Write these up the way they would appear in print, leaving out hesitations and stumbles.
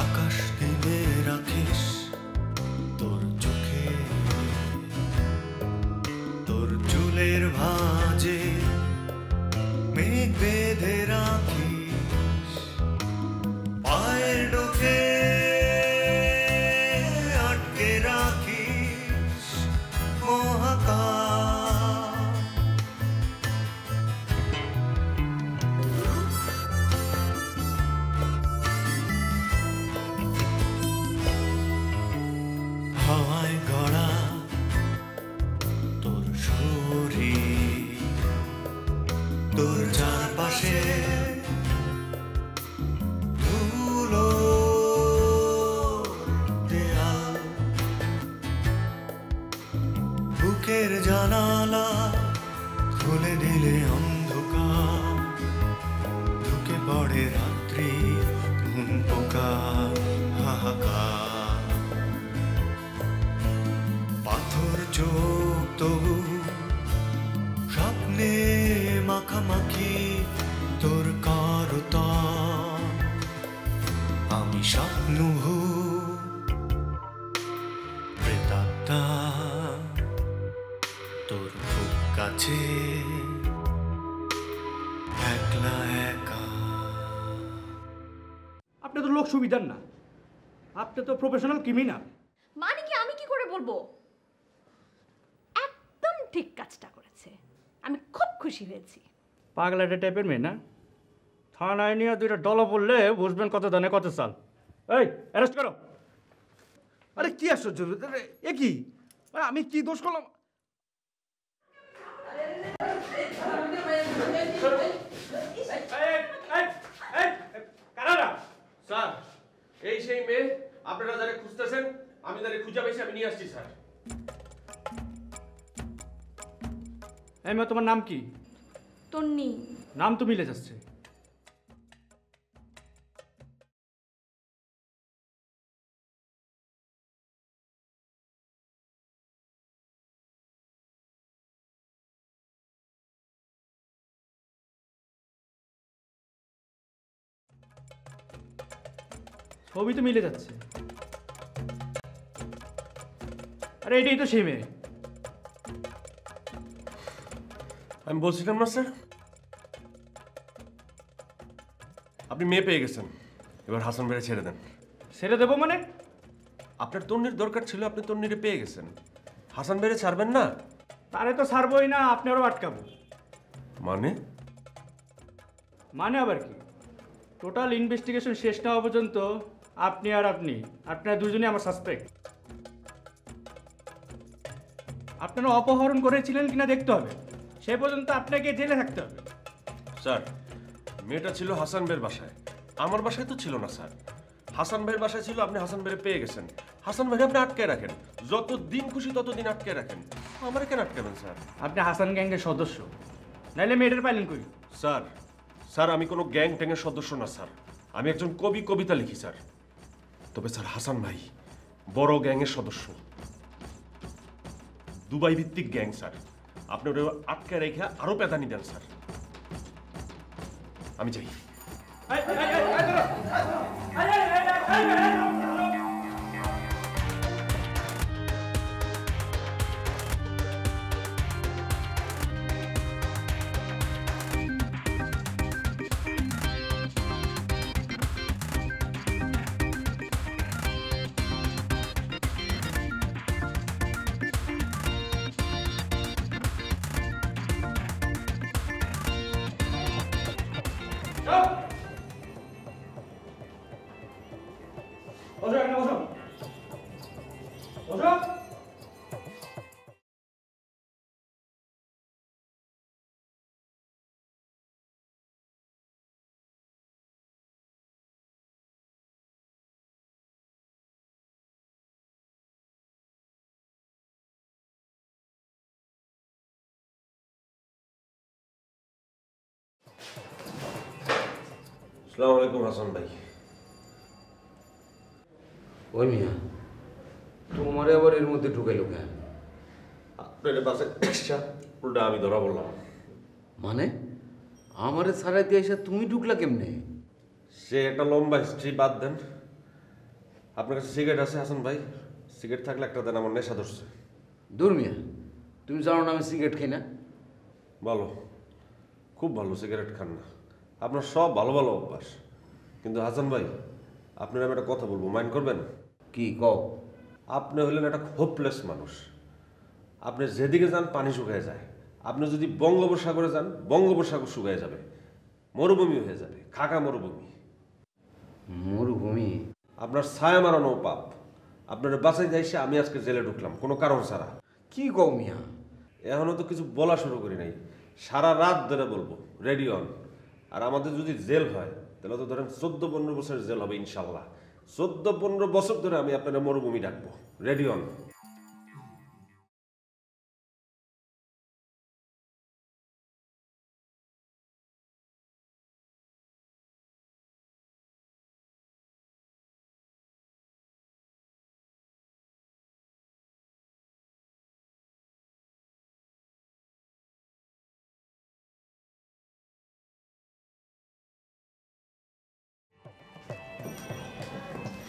আকাশ দিলে রাখিস তোর চোখে, তোর চুলের ভাঁজে মেঘ বেঁধে রাখিস, পায়ের ডোকে আটকে রাখিস মহাকাশ। হাওয়ায় গড়া তোর শরীর, তোর চারপাশে ধুলো দেয়াল, বুকের জানালা খুলে দিলে অন্ধকার, ঢুকে পড়ে রাত্রি ঘুম পোকা হাহাকার। পাথর চোখ তবু স্বপ্নে মাখামাখি তোর কারতান, আমি স্বপ্ন প্রেতাত্মা তোর খুব কাছে একলা একা। আপনি তো লোক সুবিধার না, আপনি তো প্রফেশনাল ক্রিমিনাল। মানে কি আমি কি করে বলবো? একদম ঠিক কাজটা করেছে, আমি খুব খুশি হয়েছি। পাগলাটে টাইপের মেয়ে না? থানায় নিয়ে দুইটা ডলা পড়লে বুঝবেন কত দানে কত চাল। এই অ্যারেস্ট করো। আরে কি আশ্চর্য, এ কি? আমি কি দোষ করলাম? স্যার, এই সেই মেয়ে আপনারা যারা খুঁজতেছেন, আমি তারে খুঁজে পেয়েছি, আমি নিয়ে আসছি স্যার। এই মেয়ে, তোমার নাম কি? তন্নি। নাম তো মিলে যাচ্ছে। ছবি তো মিলে যাচ্ছে। আরে এটাই তো সেই মেয়ে। আমি বলছিলাম না স্যার, আপনি মেয়ে পেয়ে গেছেন, এবার হাসান ভাইরে ছেড়ে দেন। ছেড়ে দেবো মানে? আপনার তন্নির দরকার ছিল, আপনি তন্নিরে পেয়ে গেছেন, হাসান ভাইরে ছাড়বেন না? তারে তো ছাড়বই না, আপনি আরও আটকাবো। মানে? মানে আবার কি? টোটাল ইনভেস্টিগেশন শেষ না হওয়া পর্যন্ত আপনারা দুজনেই আমার সাসপেক্ট। আপনারা অপহরণ করেছিলেন কিনা দেখতে হবে, সে পর্যন্ত আপনাকে জেলে থাকতে হবে। স্যার, মেয়েটা ছিল হাসান ভাইয়ের বাসায়, আমার বাসায় তো ছিল না স্যার। হাসান ভাইয়ের বাসায় ছিল, আপনি হাসান ভাইরে পেয়ে গেছেন। হাসান ভাইরে আপনি আটকে রাখেন, যত দিন খুশি তত দিন আটকে রাখেন। আমার কেন আটকাবেন স্যার? আপনি হাসান গ্যাংয়ের সদস্য, নাইলে মেয়েটার পাইলেন কই? স্যার, স্যার আমি কোনো গ্যাং ট্যাংয়ের সদস্য না স্যার, আমি একজন কবি, কবিতা লিখি স্যার। তবে স্যার হাসান ভাই বড় গ্যাংয়ের সদস্য, দুবাই ভিত্তিক গ্যাং স্যার। আপনি ওটা আটকে রেখে আরো পেদানি দেন স্যার। আমি যাই। আসসালামু আলাইকুম হাসান ভাই। ওই মিয়া, তোমারে আবার এর মধ্যে ঢুকাইলো কেন? আপনার বাসে উল্টা আমি ধরা বললাম। মানে আমারে ছাড়াই দিয়ে এসে তুমি ঢুকলা কেমনে? সে একটা লম্বা হিস্ট্রি, বাদ দেন। আপনার কাছে সিগারেট আছে হাসান ভাই? সিগারেট থাকলে একটা দেন, আমার নেশা ধরছে। দূর মিয়া, তুমি জানো না আমি সিগারেট খাই না? ভালো, খুব ভালো, সিগারেট খান না। আপনার সব ভালো ভালো অভ্যাস। কিন্তু হাসান ভাই, আপনার আমি একটা কথা বলবো, মাইন্ড করবেন? কি কও? আপনি হলেন একটা হোপলেস মানুষ। আপনি যেদিকে যান পানি শুকায় যায়। আপনি যদি বঙ্গোপসাগরে যান, বঙ্গোপসাগর শুকায় যাবে, মরুভূমি হয়ে যাবে, খাকা মরুভূমি। মরুভূমি? আপনার ছায়া মারানো পাপ। আপনার বাসায় যাইছে আমি আজকে জেলে ঢুকলাম কোনো কারণ ছাড়া। কি কও মিয়া? এখনো তো কিছু বলা শুরু করি নাই, সারা রাত ধরে বলবো, রেডি অন। আর আমাদের যদি জেল হয় তাহলে তো ধরেন 14-15 বছরের জেল হবে ইনশাল্লাহ। 14-15 বছর ধরে আমি আপনার মরুভূমি ডাকবো, রেডি অন।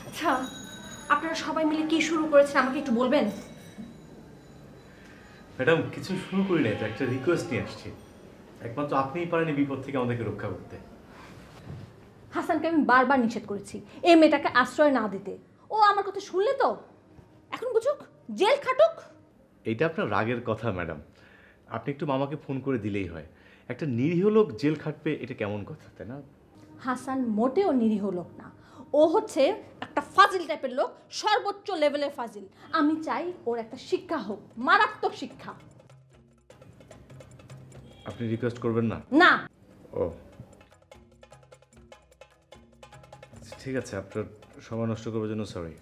আচ্ছা, আপনারা সবাই মিলে কি শুরু করেছেন আমাকে একটু বলবেন? ম্যাডাম, কিছু শুরু করি নাই তো, একটা রিকোয়েস্ট নিয়ে আসছি। একমাত্র আপনিই পারেন এই বিপদ থেকে আমাদেরকে রক্ষা করতে। হাসানকে আমি বারবার নিষেধ করেছি এই মেয়েটাকে আশ্রয় না দিতে। ও আমার কথা শুনলে তো, এখন বুঝুক, জেল খাটুক। এইটা আপনার রাগের কথা ম্যাডাম, আপনি একটু মামাকে ফোন করে দিলেই হয়। একটা নিরীহ লোক জেল খাটবে, এটা কেমন কথা, তাই না? হাসান মোটেও নিরীহ লোক না, ও হচ্ছে একটা ফাজিল টাইপের লোক, সর্বোচ্চ লেভেলের ফাজিল। আমি চাই ওর একটা শিক্ষা হোক, মারাত্মক শিক্ষা। আপনি রিকোয়েস্ট করবেন না? না। ও ঠিক আছে, আপনার সময় নষ্ট করার জন্য সরি।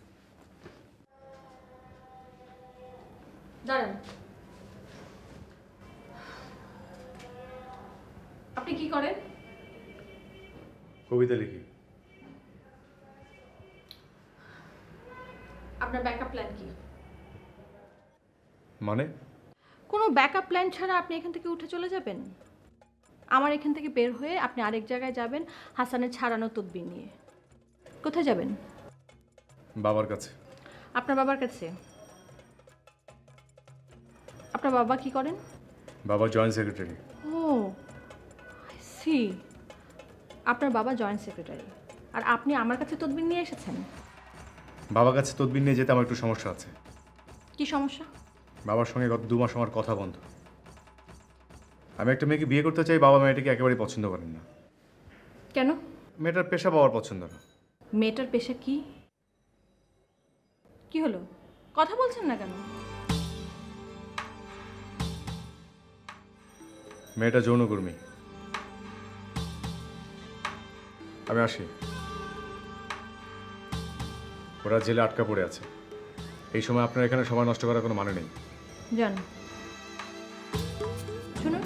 দাঁড়ান, আপনি কি করেন? কবিতা লিখি। আপনার ব্যাকআপ প্ল্যান কি? মানে? কোনো ব্যাকআপ প্ল্যান ছাড়া আপনি এখান থেকে উঠে চলে যাবেন? আমার এখান থেকে বের হয়ে আপনি আরেক জায়গায় যাবেন হাসানের ছাড়ানো তদবির নিয়ে। কোথায় যাবেন? বাবার কাছে। আপনার বাবার কাছে? আপনার বাবা কি করেন? বাবা joint secretary. O I C, আপনার বাবা জয়েন্ট সেক্রেটারি, আর আপনি আমার কাছে তদবির নিয়ে এসেছেন। বাবার কাছে তদবির নিয়ে যেতে আমার একটু সমস্যা আছে। কি সমস্যা? বাবার সঙ্গে গত 2 মাস আমার কথা বন্ধ। আমি একটা মেয়েকে বিয়ে করতে চাই, বাবা মেয়েটাকে একেবারেই পছন্দ করেন না। কেন? মেয়েটার পেশা বাবার পছন্দ না। মেয়েটার পেশা কি? কি হলো, কথা বলছেন না কেন? মেয়েটা যৌনকর্মী। আমি আসি। ওরা জেলে আটকা পড়ে আছে। এই সময় আপনার এখানে সময় নষ্ট করার কোনো মানে নেই। জান, শুনুন,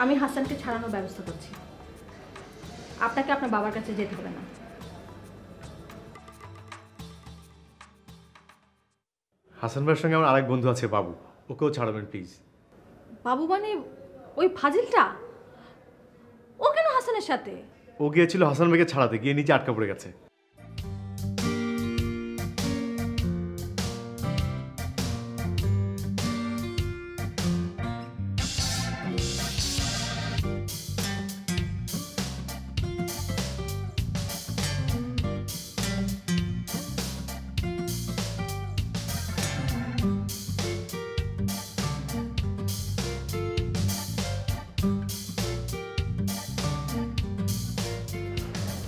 আমি হাসানকে ছাড়ানোর ব্যবস্থা করছি। আপনাকে আপনার বাবার কাছে যেতে হবে না। হাসান ভাইয়ের সঙ্গে আমার আরেক বন্ধু আছে বাবু, ওকেও ছাড়াবেন প্লিজ। বাবু মানে ওই ফাজিলটা? ও কেন হাসানের সাথে? ও গিয়েছিল হাসান ভাইকে ছাড়াতে, গিয়ে নিচে আটকা পড়ে গেছে।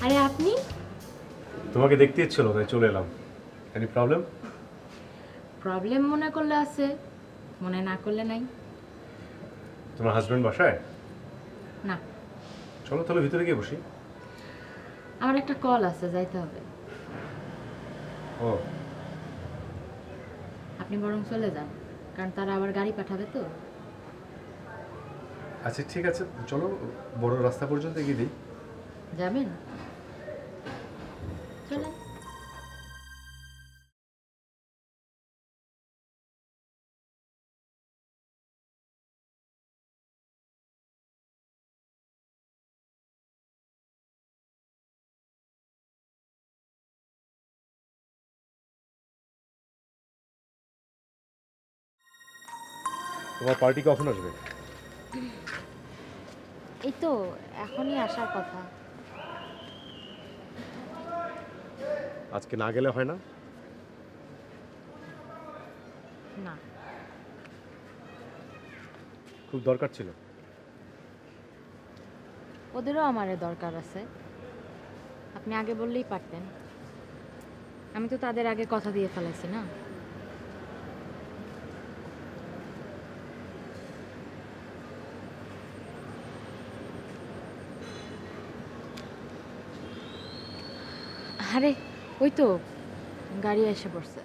আরে আপনি? তোমাকে দেখতে ইচ্ছিল তাই চলে এলাম। Any problem? প্রবলেম মনে করলে আছে, মনে না করলে নাই। তোমার হাজবেন্ড বাসায়? না, চলো তাহলে ভিতরে গিয়ে বসি। আমার একটা কল আছে, যাইতে হবে। ও আপনি বরং চলে যান, কারণ তারা আবার গাড়ি পাঠাবে তো। আচ্ছা ঠিক আছে, চলো বড় রাস্তা পর্যন্ত এগিয়ে দিই। যাবেন? চলেন। তোমার পার্টি কখন আসবে? এই তো এখনই আসার কথা। আজকে না গেলে হয় না? না, খুব দরকার ছিল। ওদেরও আমারে দরকার আছে। আপনি আগে বললেই পারতেন। আমি তো তাদের আগে কথা দিয়ে ফেলাইছি না। আরে ওই তো গাড়ি এসে পড়ছে।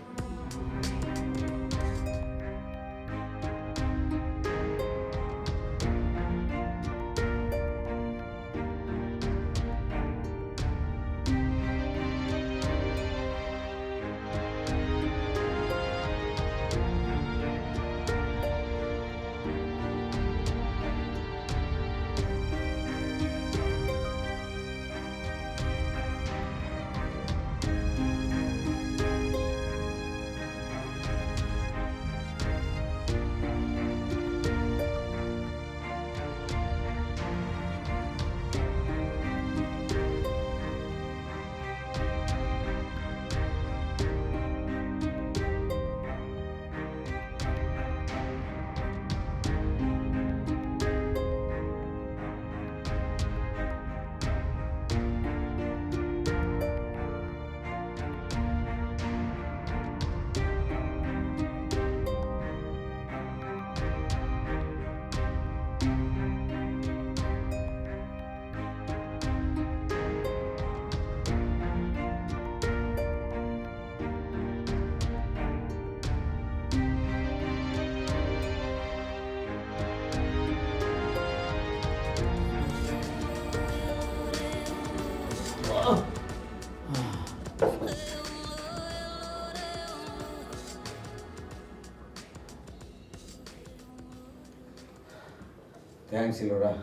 থ্যাংকস ইলোরা,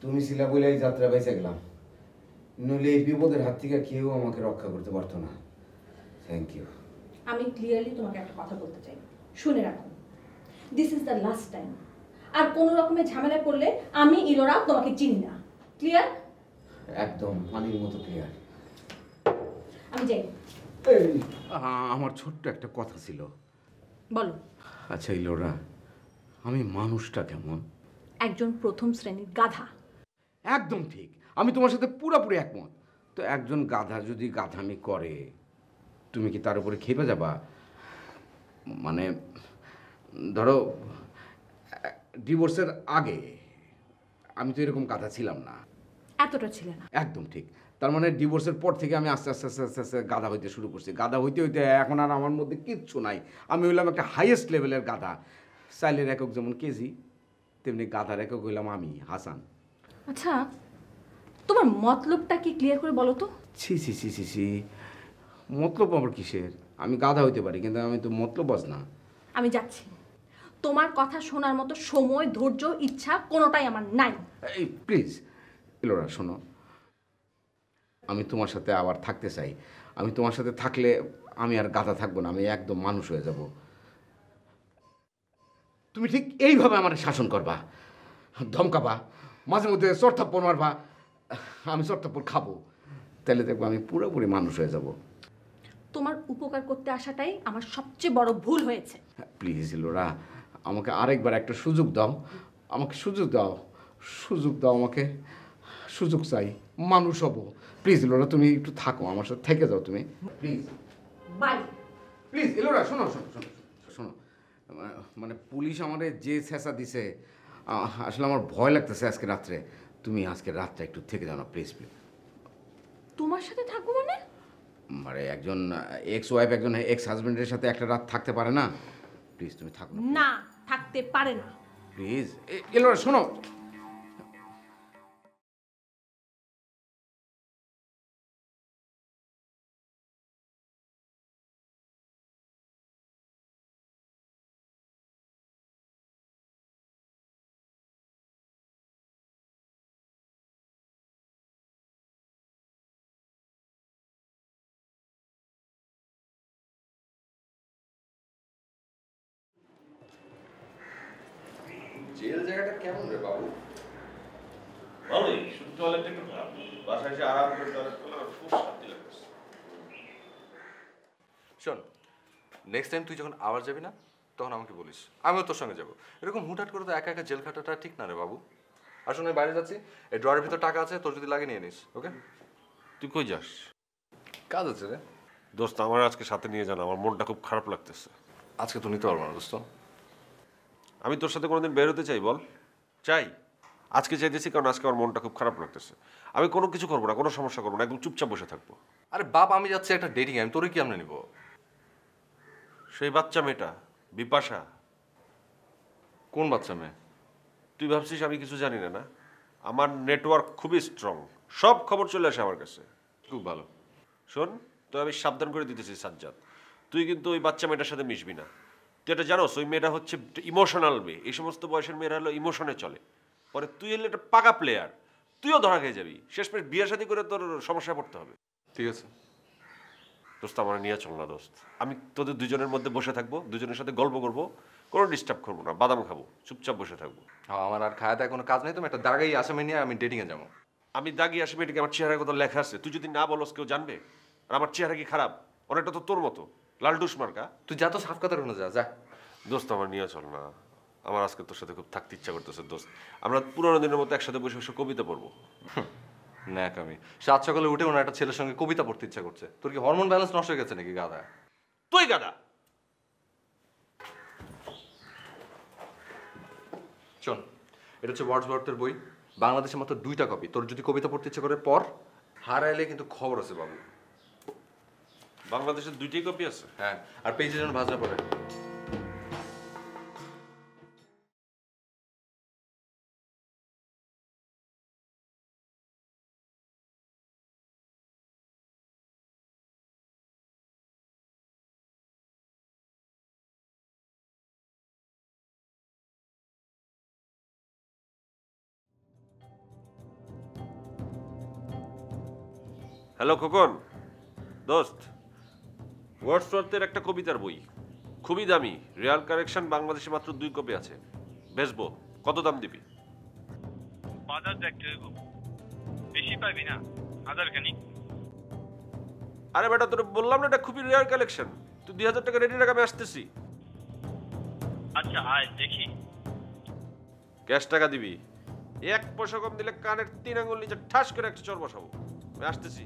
তুমি ছিলা বলে এই যাত্রা বেঁচে গেলাম, নইলে এই বিপদের হাত থেকে কেউ আমাকে রক্ষা করতে পারতো না। Thank you. আমি ক্লিয়ারলি তোমাকে একটা কথা বলতে চাই, শুনে রাখো। This is the last time. আর কোনো রকমের ঝামেলায় পড়লে আমি ইলোরা তোমাকে চিনি না। ক্লিয়ার? একদম পানির মতো ক্লিয়ার। আমি যাই। আমার ছোট্ট একটা কথা ছিল। বলো। আচ্ছা ইলোরা, আমি মানুষটা কেমন? একজন প্রথম শ্রেণীর গাধা। একদম ঠিক, আমি তোমার সাথে পুরোপুরি একমত। তো একজন গাধা যদি গাধামি করে, তুমি কি তার উপরে খেপে যাবা? মানে ধরো ডিভোর্সের আগে আমি তো এরকম গাধা ছিলাম না। এতটা ছিল না। একদম ঠিক। তার মানে ডিভোর্সের পর থেকে আমি আস্তে আস্তে আস্তে আস্তে আস্তে গাধা হইতে শুরু করছি। গাধা হইতে হইতে এখন আর আমার মধ্যে কিচ্ছু নাই। আমি হইলাম একটা হাইয়েস্ট লেভেলের গাধা। চাইলের একক যেমন কেজি, তেমনি গাধার একক হইলাম আমি, হাসান। আচ্ছা, তোমার মতলবটা কি ক্লিয়ার করে বলো তো? ছি ছি ছি ছি ছি, মতলব আবার কিসের? আমি গাধা হইতে পারি, কিন্তু আমি তো মতলববাজ না। আমি যাচ্ছি। তোমার কথা শোনার মতো সময়, ধৈর্য, ইচ্ছা কোনোটাই আমার নাই। এই প্লিজ ইলোরা শোনো, আমি তোমার সাথে আবার থাকতে চাই। আমি তোমার সাথে থাকলে আমি আর গাধা থাকবো না, আমি একদম মানুষ হয়ে যাব। তুমি ঠিক এইভাবে আমার শাসন করবা, ধমকাবা, মাঝে মধ্যে চড়থাপ্পড় মারবা, আমি চড়থাপ্পড় খাবো, তাহলে দেখবো আমি পুরোপুরি মানুষ হয়ে যাব। তোমার উপকার করতে আসাটাই আমার সবচেয়ে বড় ভুল হয়েছে। প্লিজ ইলোরা, আমাকে আরেকবার একটা সুযোগ দাও, আমাকে সুযোগ দাও, সুযোগ দাও আমাকে, সুযোগ চাই, মানুষ হব। প্লিজ ইলোরা, তুমি একটু থাকো, আমার সাথে থেকে যাও তুমি, প্লিজ। বাই। প্লিজ ইলোরা, শোনো শোনো শোনো শোনো, মানে পুলিশ আমারে যে ছেঁচা দিছে, আসলে আমার ভয় লাগতেছে আজকে রাত্রে। তুমি আজকে রাতটা একটু থেকে যাও না প্লিজ প্লিজ। তোমার সাথে থাকবো মানে? মানে একজন এক্স ওয়াইফ একজন এক্স হাজবেন্ডের সাথে একটা রাত থাকতে পারে না? প্লিজ তুমি থাকো না, থাকতে পারে না। প্লিজ ইলোরা শোনো। জেল জায়গাটা কেমন রে বাবু? ভালোই, শুধু টয়লেটটা একটু খারাপ। বাসায় এসে আরাম করে টয়লেট করলে আমার খুব শান্তি লাগতেছে। শোন, নেক্সট টাইম তুই যখন আবার যাবি না তখন আমাকে বলিস, আমিও তোর সঙ্গে যাবো। এরকম হুটহাট করে তো একা একা জেল খাটাটা ঠিক না রে বাবু। আর শোন, আমি বাইরে যাচ্ছি, এই ড্রয়ারের ভিতর টাকা আছে, তোর যদি লাগে নিয়ে নিস। ওকে? তুই কই যাস? কাজ আছে রে দোস্ত, আমার আজকে সাথে নিয়ে যান, আমার মনটা খুব খারাপ লাগতেছে। আজকে তো নিতে পারবো না দোস্ত। আমি তোর সাথে কোনোদিন বের হতে চাই বল? চাই। আজকে চাইতেছি কারণ আজকে আমার মনটা খুব খারাপ লাগতেছে। আমি কোনো কিছু করবো না, কোনো সমস্যা করবো না, একদম চুপচাপ বসে থাকবো। আরে বাপ, আমি যাচ্ছি একটা ডেটিং, আমি তোরে কি আমরা নিব? সেই বাচ্চা মেয়েটা বিপাশা। কোন বাচ্চা মেয়ে? তুই ভাবছিস আমি কিছু জানি না? না, আমার নেটওয়ার্ক খুবই স্ট্রং, সব খবর চলে আসে আমার কাছে। খুব ভালো। শোন, তো আমি সাবধান করে দিতেছি সাজ্জাদ, তুই কিন্তু ওই বাচ্চা মেয়েটার সাথে মিশবি না। তুই এটা জানোস ওই মেয়েটা হচ্ছে ইমোশনাল মেয়ে। এই সমস্ত বয়সের মেয়েরা হলো ইমোশনে চলে। পরে তুই এলে একটা পাকা প্লেয়ার, তুইও ধরা খেয়ে যাবি। শেষমেশ বিয়ে শাদী করে তোর সমস্যায় পড়তে হবে। ঠিক আছে দোস্ত, আমার নিয়ে চল না দোস্ত। আমি তোদের দুজনের মধ্যে বসে থাকবো, দুজনের সাথে গল্প করবো, কোনো ডিস্টার্ব করবো না, বাদাম খাবো, চুপচাপ বসে থাকবো। হ্যাঁ, আমার আর খাওয়া দাওয়া কোনো কাজ নেই, তুমি একটা দাগাই আসামি নিয়ে আমি ডেটিংয়ে যাবো। আমি দাগি আসামি, এটাকে আমার চেহারার কথা লেখা আছে, তুই যদি না বলস কেউ জানবে? আর আমার চেহারা কি খারাপ? অনেকটা তো তোর মতো লালডুস মার্কা। তুই যা তো সাফ কথা রুনে যা। দোস্ত, আমার নিয়ে চল না, আমার আজকে তোর সাথে খুব থাকতে ইচ্ছা করতেছে দোস্ত। আমরা পুরোনো দিনের মতো একসাথে বসে বসে কবিতা পড়বো। ন্যাক, আমি সাত সকালে উঠে ওনার একটা ছেলের সঙ্গে কবিতা পড়তে ইচ্ছা করছে। তোর কি হরমোন ব্যালেন্স নষ্ট হয়ে গেছে নাকি গাদা? তুই গাদা। শোন, এটা হচ্ছে ওয়ার্ডসওয়ার্থের বই, বাংলাদেশে মাত্র 2টা কপি। তোর যদি কবিতা পড়তে ইচ্ছে করে পর, হারাইলে কিন্তু খবর আছে বাবু। বাংলাদেশের 2টি কপি আছে? হ্যাঁ, আর পেজে যেন ভাজনা পড়ে। হ্যালো খোকন, দোস্ত, ওয়ার্ডসওয়ার্থের একটা কবিতার বই, খুবই দামি, রিয়াল কারেকশন, বাংলাদেশে মাত্র 2 কপি আছে, বেচবো। কত দাম দিবি? বাজার দেখতে হইব, বেশি পাবি না, 1000 খানি। আরে বেটা, তোর বললাম না এটা খুবই রিয়াল কালেকশন, তুই 2000 টাকা রেডি রাখ, আমি আসতেছি। আচ্ছা আয় দেখি। ক্যাশ টাকা দিবি, 1 পয়সা কম দিলে কানের 3 আঙ্গুল নিচে ঠাস করে একটা চর বসাবো। আমি আসতেছি।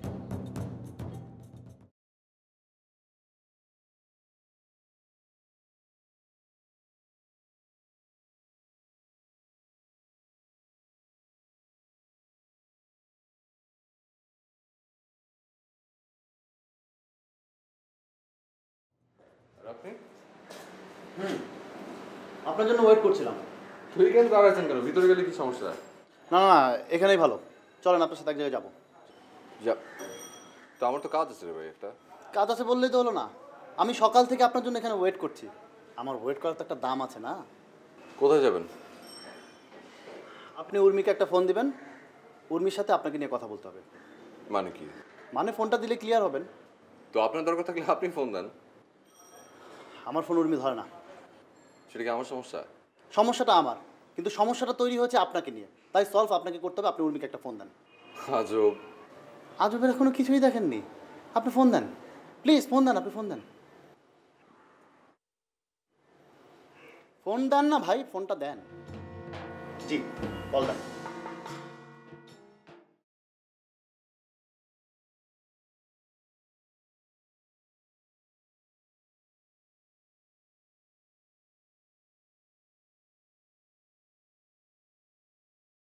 আপনি? আপনার জন্য ওয়েট করছিলাম। তুই কেন দাঁড়াচ্ছেন কেন? ভিতরে গেলে কি সমস্যা? না না, এখানেই ভালো। চলেন আপনার সাথে এক জায়গায় যাবো। যা, তো আমার তো কাজ আছে রে ভাই একটা। কাজ আছে বললেই তো হলো না। আমি সকাল থেকে আপনার জন্য এখানে ওয়েট করছি। আমার ওয়েট করার তো একটা দাম আছে না? কোথায় যাবেন? আপনি উর্মিকে একটা ফোন দিবেন, উর্মির সাথে আপনাকে নিয়ে কথা বলতে হবে। মানে কি? মানে ফোনটা দিলে ক্লিয়ার হবেন। তো আপনার দরকার থাকলে আপনি ফোন দেন। আমার ফোন উর্মি ধরে না। সেটা কি আমার সমস্যা? সমস্যাটা আমার, কিন্তু সমস্যাটা তৈরি হয়েছে আপনাকে নিয়ে, তাই সলভ আপনাকে করতে হবে। আপনি উর্মিকে একটা ফোন দেন। আজব। আজবের এখনো কিছুই দেখেননি? আপনি ফোন দেন, প্লিজ ফোন দেন। আপনি ফোন দেন, ফোন দেন না ভাই, ফোনটা দেন। জি, কল দেন।